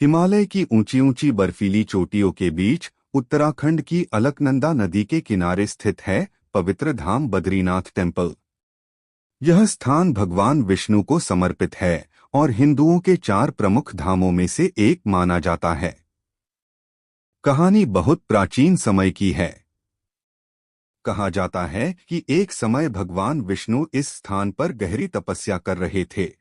हिमालय की ऊंची ऊंची बर्फीली चोटियों के बीच उत्तराखंड की अलकनंदा नदी के किनारे स्थित है पवित्र धाम बद्रीनाथ टेम्पल। यह स्थान भगवान विष्णु को समर्पित है और हिंदुओं के 4 प्रमुख धामों में से एक माना जाता है। कहानी बहुत प्राचीन समय की है। कहा जाता है कि एक समय भगवान विष्णु इस स्थान पर गहरी तपस्या कर रहे थे।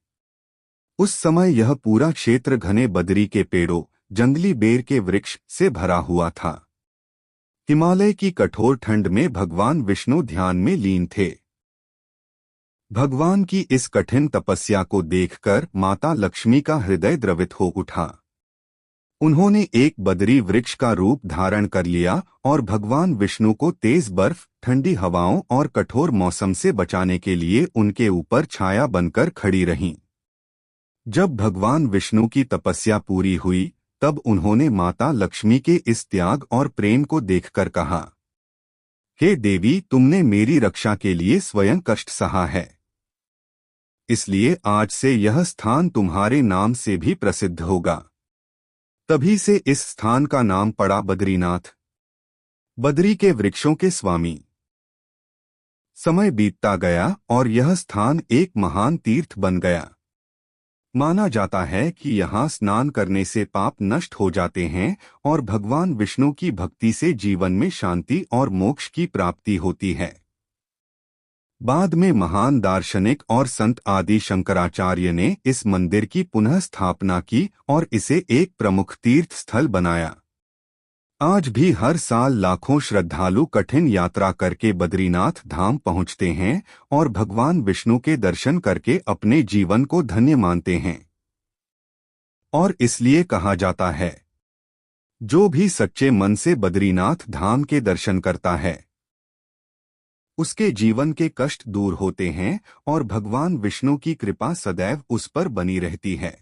उस समय यह पूरा क्षेत्र घने बदरी के पेड़ों, जंगली बेर के वृक्ष से भरा हुआ था। हिमालय की कठोर ठंड में भगवान विष्णु ध्यान में लीन थे। भगवान की इस कठिन तपस्या को देखकर माता लक्ष्मी का हृदय द्रवित हो उठा। उन्होंने एक बदरी वृक्ष का रूप धारण कर लिया और भगवान विष्णु को तेज बर्फ, ठंडी हवाओं और कठोर मौसम से बचाने के लिए उनके ऊपर छाया बनकर खड़ी रहीं। जब भगवान विष्णु की तपस्या पूरी हुई, तब उन्होंने माता लक्ष्मी के इस त्याग और प्रेम को देखकर कहा, हे देवी, तुमने मेरी रक्षा के लिए स्वयं कष्ट सहा है, इसलिए आज से यह स्थान तुम्हारे नाम से भी प्रसिद्ध होगा। तभी से इस स्थान का नाम पड़ा बद्रीनाथ, बद्री के वृक्षों के स्वामी। समय बीतता गया और यह स्थान एक महान तीर्थ बन गया। माना जाता है कि यहाँ स्नान करने से पाप नष्ट हो जाते हैं और भगवान विष्णु की भक्ति से जीवन में शांति और मोक्ष की प्राप्ति होती है। बाद में महान दार्शनिक और संत आदि शंकराचार्य ने इस मंदिर की पुनः स्थापना की और इसे एक प्रमुख तीर्थ स्थल बनाया। आज भी हर साल लाखों श्रद्धालु कठिन यात्रा करके बद्रीनाथ धाम पहुंचते हैं और भगवान विष्णु के दर्शन करके अपने जीवन को धन्य मानते हैं। और इसलिए कहा जाता है, जो भी सच्चे मन से बद्रीनाथ धाम के दर्शन करता है, उसके जीवन के कष्ट दूर होते हैं और भगवान विष्णु की कृपा सदैव उस पर बनी रहती है।